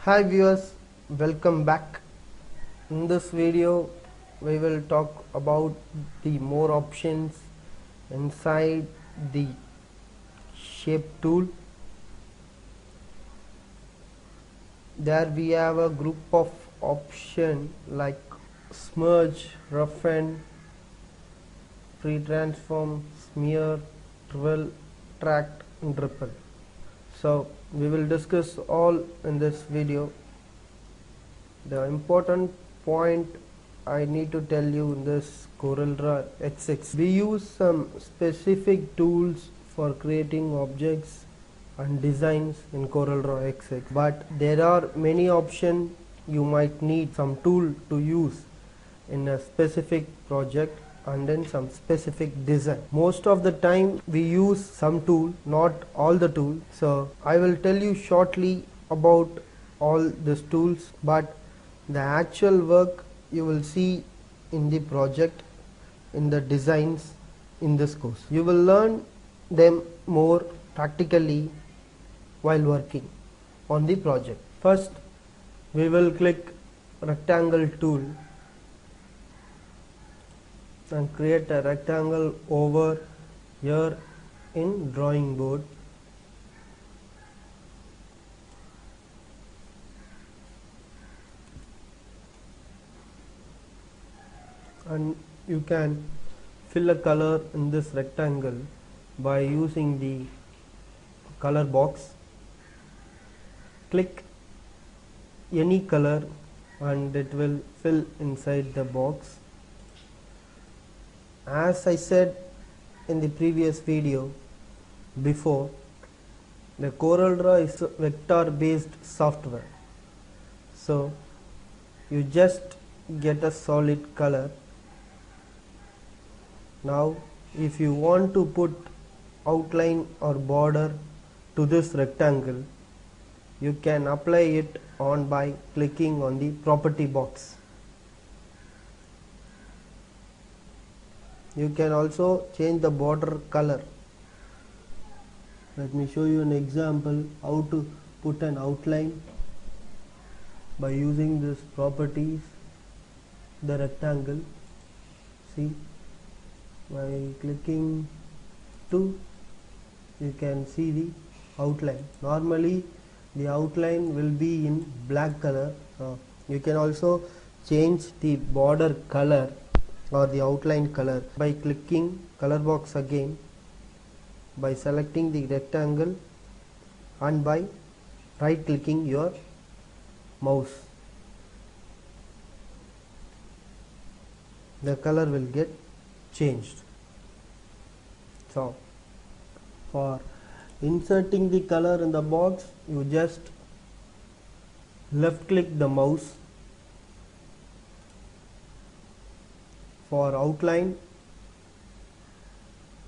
Hi viewers, welcome back. In this video we will talk about the more options inside the shape tool. There we have a group of options like Smudge, Roughen, Free Transform, Smear, Twirl, Tract and Repel. So we will discuss all in this video. The important point I need to tell you in this Corel Draw XX, we use some specific tools for creating objects and designs in Corel Draw XX, but there are many options. You might need some tool to use in a specific project and then some specific design. Most of the time we use some tool, not all the tools. So I will tell you shortly about all these tools, but the actual work you will see in the project, in the designs in this course. You will learn them more practically while working on the project. First we will click rectangle tool and create a rectangle over here in drawing board. And you can fill a color in this rectangle by using the color box. Click any color and it will fill inside the box. As I said in the previous video before, the Corel Draw is a vector based software. So you just get a solid color. Now if you want to put outline or border to this rectangle, you can apply it on by clicking on the property box. You can also change the border color. Let me show you an example how to put an outline by using this properties, the rectangle. See, by clicking 2 you can see the outline. Normally the outline will be in black color. You can also change the border color or the outline color by clicking color box again, by selecting the rectangle and by right clicking your mouse. The color will get changed. So for inserting the color in the box, you just left click the mouse. For outline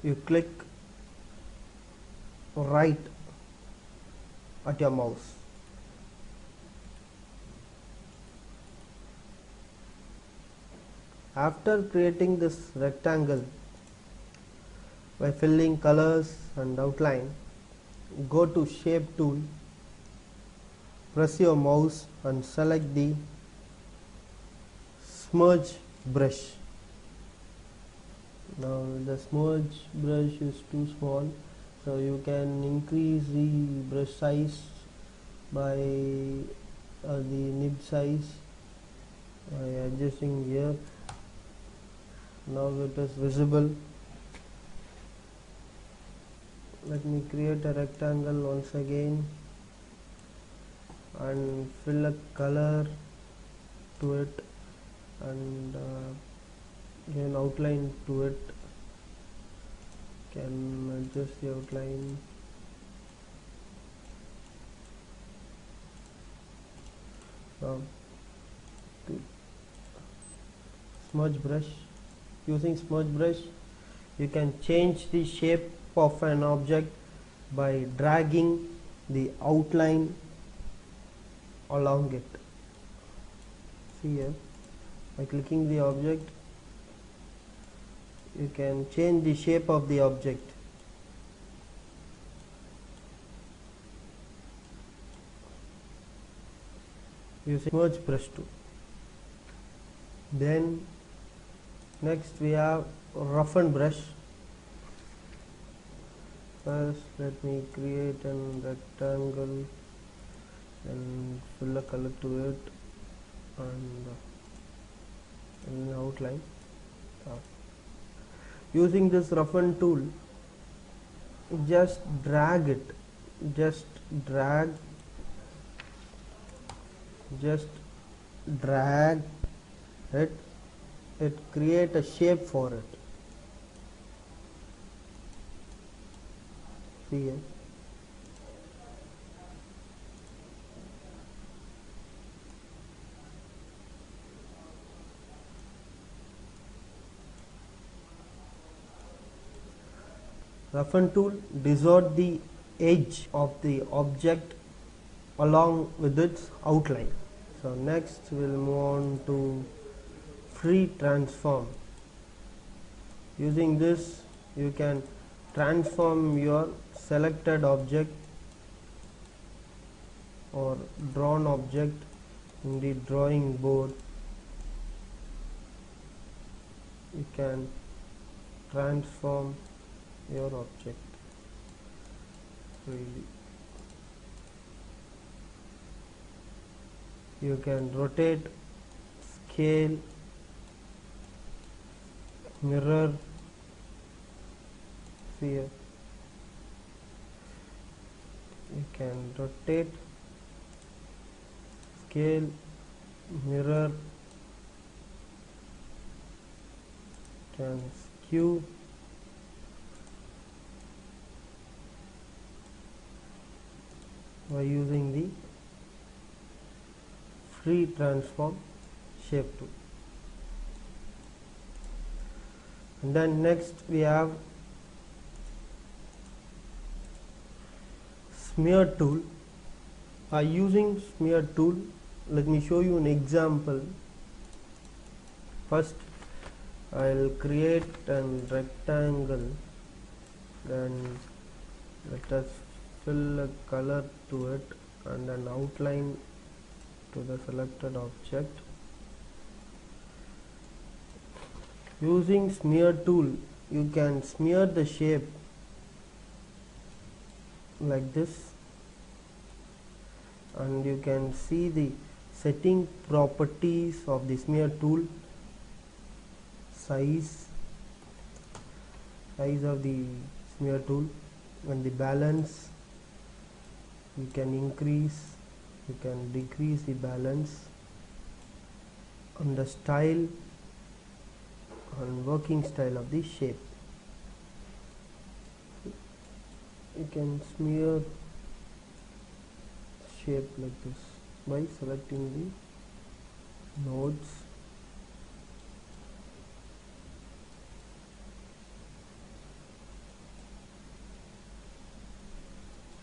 you click right at your mouse. After creating this rectangle by filling colors and outline, go to shape tool, press your mouse and select the smudge brush. Now the smudge brush is too small, so you can increase the brush size by the nib size by adjusting here. Now it is visible. Let me create a rectangle once again and fill a color to it and give an outline to it. Can adjust the outline. Smudge brush. Using smudge brush you can change the shape of an object by dragging the outline along it. See here, by clicking the object you can change the shape of the object. using Smudge brush tool. Then next we have Roughen brush. First let me create a rectangle and fill a color to it and an outline. Using this Roughen tool, just drag it, just drag it, create a shape for it. See here. Roughen tool distort the edge of the object along with its outline. So next we'll move on to free transform. Using this you can transform your selected object or drawn object in the drawing board. You can transform your object freely. You can rotate, scale, mirror. See here. You can rotate, scale, mirror, can skew, by using the free transform shape tool. And then next we have smear tool. By using smear tool, let me show you an example. First I'll create a rectangle, then let us fill a color to it and an outline to the selected object. Using smear tool, you can smear the shape like this, and you can see the setting properties of the smear tool. Size of the smear tool and the balance. You can increase, you can decrease the balance, and the style and working style of the shape. You can smear shape like this by selecting the nodes.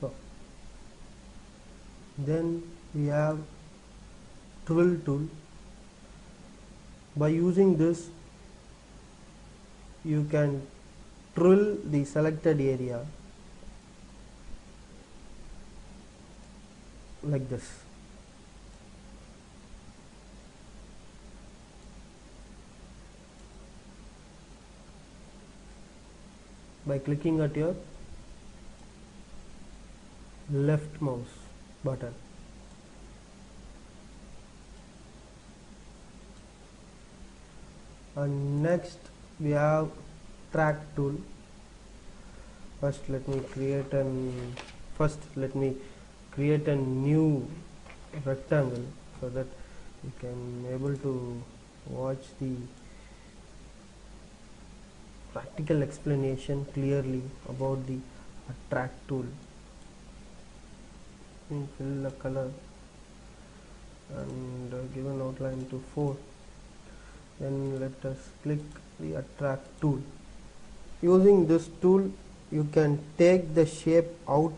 So then we have Twirl tool. By using this, you can twirl the selected area like this. By clicking at your left mouse button. And next we have track tool. First let me create a new rectangle so that you can able to watch the practical explanation clearly about the track tool. Fill the color and give an outline to 4. Then let us click the attract tool. Using this tool, you can take the shape out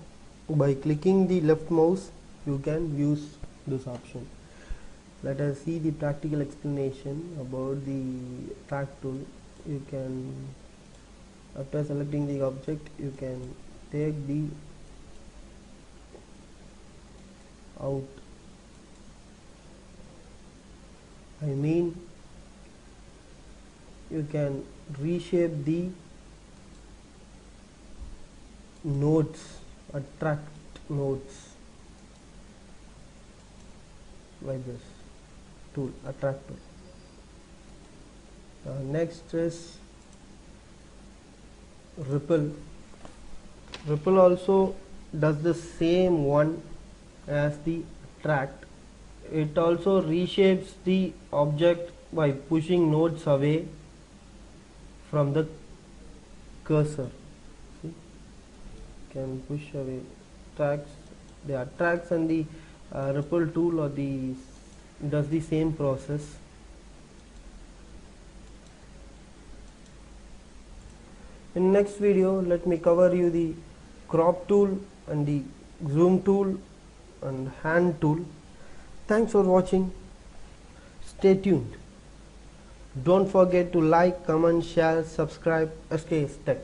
by clicking the left mouse. You can use this option. Let us see the practical explanation about the track tool. You can, after selecting the object, you can take the I mean, you can reshape the nodes, attract nodes by this tool, attract tool. Next is Repel. Repel also does the same one as the attract. It also reshapes the object by pushing nodes away from the cursor. See? Can push away tracks. The attracts and the Repel tool or does the same process. In next video, let me cover you the crop tool and the zoom tool and hand tool. Thanks for watching. Stay tuned. Don't forget to like, comment, share, subscribe. SKS Tech.